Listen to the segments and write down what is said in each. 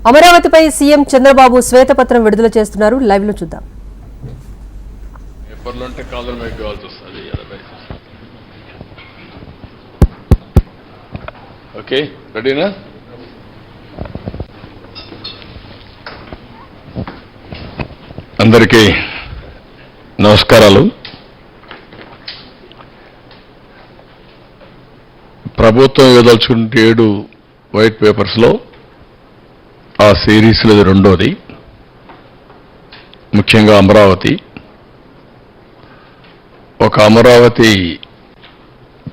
అమరావతిపై CM Chandrababu శ్వేతపత్రం విడుదల చేస్తున్నారు. లైవ్ లో చూద్దాం. ఓకే, రెడీనా? అందరికీ నమస్కారాలు. ప్రభుత్వం ఇవ్వదలుచుకున్న 7 వైట్ పేపర్స్లో ఆ సిరీస్లో ఇది రెండోది. ముఖ్యంగా అమరావతి, ఒక అమరావతి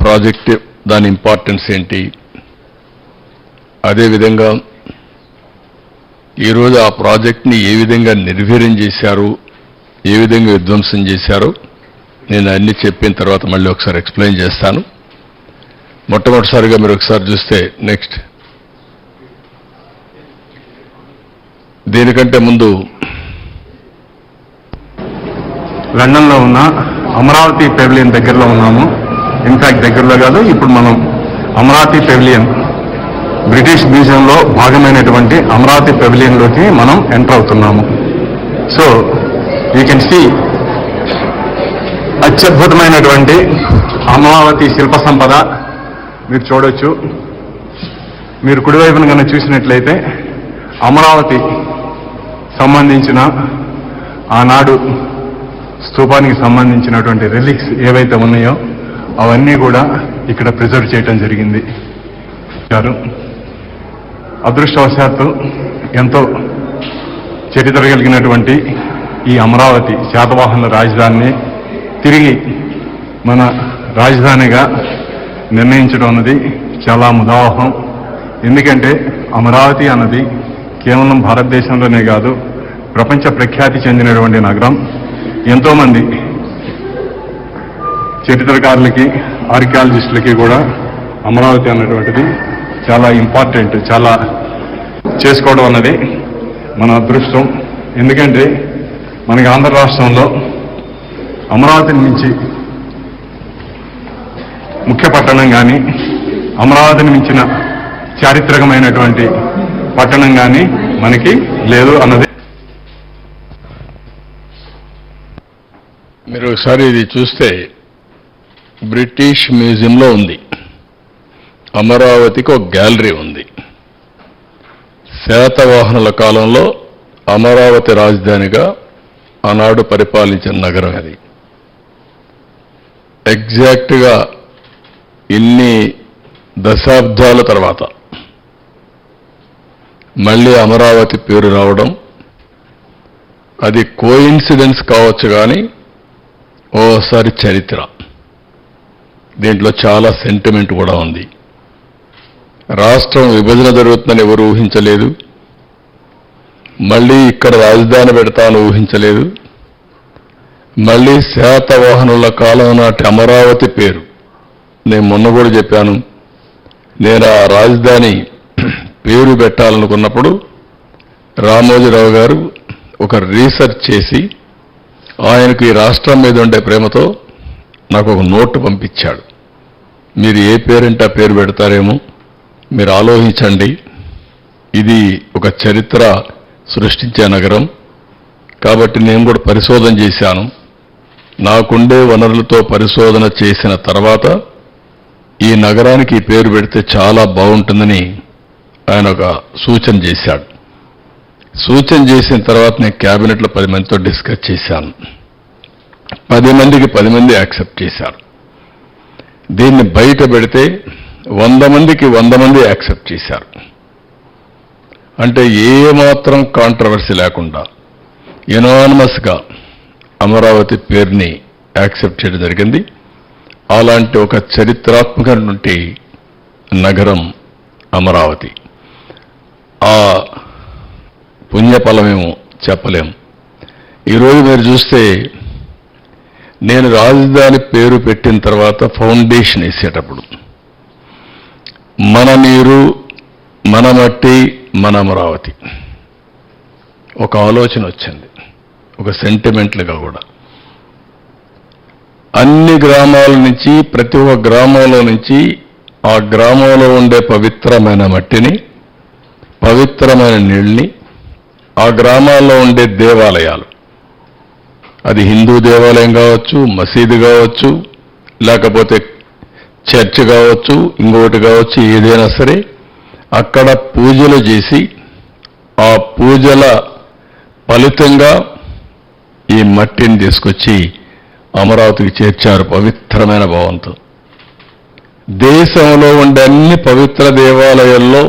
ప్రాజెక్ట్, దాని ఇంపార్టెన్స్ ఏంటి, అదేవిధంగా ఈరోజు ఆ ప్రాజెక్ట్ని ఏ విధంగా నిర్వీర్యం చేశారు, ఏ విధంగా విధ్వంసం చేశారు, నేను అన్ని చెప్పిన తర్వాత మళ్ళీ ఒకసారి ఎక్స్ప్లెయిన్ చేస్తాను. మొట్టమొదటిసారిగా మీరు ఒకసారి చూస్తే నెక్స్ట్, దీనికంటే ముందు లండన్లో ఉన్న అమరావతి పెవిలియన్ దగ్గరలో ఉన్నాము. ఇన్ఫాక్ట్ దగ్గరలో కాదు, ఇప్పుడు మనం అమరావతి పెవిలియన్, బ్రిటిష్ మ్యూజియంలో భాగమైనటువంటి అమరావతి పెవిలియన్లోకి మనం ఎంటర్ అవుతున్నాము. సో యూ కెన్ సీ అత్యద్భుతమైనటువంటి అమరావతి శిల్ప సంపద మీరు చూడొచ్చు. మీరు కుడివైపున కన్నా చూసినట్లయితే అమరావతి సంబంధించిన ఆనాడు స్తూపానికి సంబంధించినటువంటి రిలిక్స్ ఏవైతే ఉన్నాయో అవన్నీ కూడా ఇక్కడ ప్రిజర్వ్ చేయటం జరిగింది. అదృష్టవశాత్తు ఎంతో చరిత్ర కలిగినటువంటి ఈ అమరావతి శాతవాహనుల రాజధానిని తిరిగి మన రాజధానిగా నిర్ణయించడం అన్నది చాలా ముదావహం. ఎందుకంటే అమరావతి అన్నది కేవలం భారతదేశంలోనే కాదు, ప్రపంచ ప్రఖ్యాతి చెందినటువంటి నగరం. ఎంతోమంది చరిత్రకారులకి, ఆర్కియాలజిస్టులకి కూడా అమరావతి అన్నటువంటిది చాలా ఇంపార్టెంట్. చాలా చేసుకోవడం అన్నది మన అదృష్టం. ఎందుకంటే మనకి ఆంధ్ర రాష్ట్రంలో అమరావతిని మించి ముఖ్య పట్టణం కానీ, అమరావతిని మించిన చారిత్రకమైనటువంటి పట్టణం కానీ మనకి లేదు అన్నది. మీరు ఒకసారి ఇది చూస్తే బ్రిటిష్ మ్యూజియంలో ఉంది. అమరావతికి ఒక గ్యాలరీ ఉంది. శాతవాహనుల కాలంలో అమరావతి రాజధానిగా ఆనాడు పరిపాలించిన నగరం అది. ఎగ్జాక్ట్గా ఇన్ని దశాబ్దాల తర్వాత మళ్ళీ అమరావతి పేరు రావడం, అది కోయిన్సిడెన్స్ కావచ్చు కానీ ఓసారి చరిత్ర. దీంట్లో చాలా సెంటిమెంట్ కూడా ఉంది. రాష్ట్రం విభజన జరుగుతుందని ఎవరు ఊహించలేదు. మళ్ళీ ఇక్కడ రాజధాని పెడతాను ఊహించలేదు. మళ్ళీ శాతవాహనుల కాలం నాటి అమరావతి పేరు, నేను మొన్న కూడా చెప్పాను, నేను ఆ రాజధాని పేరు పెట్టాలనుకున్నప్పుడు రామోజీరావు గారు ఒక రీసెర్చ్ చేసి ఆయనకు ఈ రాష్ట్రం మీద ఉండే ప్రేమతో నాకు ఒక నోటు పంపించాడు. మీరు ఏ పేరంటే ఆ పేరు పెడతారేమో మీరు ఆలోచించండి. ఇది ఒక చరిత్ర సృష్టించే నగరం కాబట్టి నేను కూడా పరిశోధన చేశాను. నాకుండే వనరులతో పరిశోధన చేసిన తర్వాత ఈ నగరానికి ఈ పేరు పెడితే చాలా బాగుంటుందని ఆయన ఒక సూచన చేశాడు. సూచన చేసిన తర్వాత నేను క్యాబినెట్లో 10 మందితో డిస్కస్ చేశాను. 10 మందికి 10 మంది యాక్సెప్ట్ చేశారు. దీన్ని బయట పెడితే 100 మందికి 100 మంది యాక్సెప్ట్ చేశారు. అంటే ఏమాత్రం కాంట్రవర్సీ లేకుండా యునానిమస్గా అమరావతి పేరుని యాక్సెప్ట్ చేయడం జరిగింది. అలాంటి ఒక చరిత్రాత్మకమైనటువంటి నగరం అమరావతి. ఆ పుణ్యఫలమేమో చెప్పలేము. ఈరోజు మీరు చూస్తే నేను రాజధాని పేరు పెట్టిన తర్వాత ఫౌండేషన్ వేసేటప్పుడు మన నీరు, మన మట్టి, మన అమరావతి ఒక ఆలోచన వచ్చింది, ఒక సెంటిమెంట్లుగా కూడా. అన్ని గ్రామాల నుంచి, ప్రతి ఒక్క గ్రామంలో నుంచి ఆ గ్రామంలో ఉండే పవిత్రమైన మట్టిని పవిత్రమైన నీళ్ళని ఆ గ్రామాల్లో ఉండే దేవాలయాలు, అది హిందూ దేవాలయం కావచ్చు, మసీదు కావచ్చు, లేకపోతే చర్చ్ కావచ్చు, ఇంకొకటి కావచ్చు, ఏదైనా సరే అక్కడ పూజలు చేసి ఆ పూజల ఫలితంగా ఈ మట్టిని తీసుకొచ్చి అమరావతికి చేర్చారు పవిత్రమైన భావంతో. దేశంలో ఉండే అన్ని పవిత్ర దేవాలయాల్లో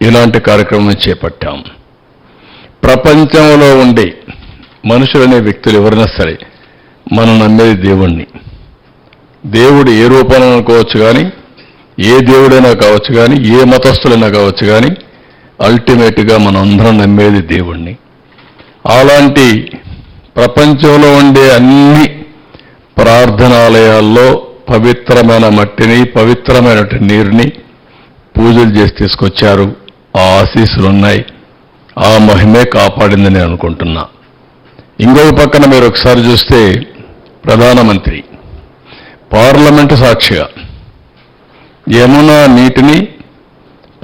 ఇలాంటి కార్యక్రమం చేపట్టాం. ప్రపంచంలో ఉండే మనుషులనే వ్యక్తులు ఎవరైనా సరే మనం నమ్మేది దేవుణ్ణి. దేవుడు ఏ రూపంలో అనుకోవచ్చు కానీ, ఏ దేవుడైనా కావచ్చు కానీ, ఏ మతస్థులైనా కావచ్చు కానీ, అల్టిమేట్గా మనం అందరం నమ్మేది దేవుణ్ణి. అలాంటి ప్రపంచంలో ఉండే అన్ని ప్రార్థనాలయాల్లో పవిత్రమైన మట్టిని, పవిత్రమైన నీరుని పూజలు చేసి తీసుకొచ్చారు. ఆ ఆశీస్సులు ఉన్నాయి. ఆ మహిమే కాపాడిందని అనుకుంటున్నా. ఇంకొక పక్కన మీరు ఒకసారి చూస్తే ప్రధానమంత్రి పార్లమెంటు సాక్షిగా యమునా నీటిని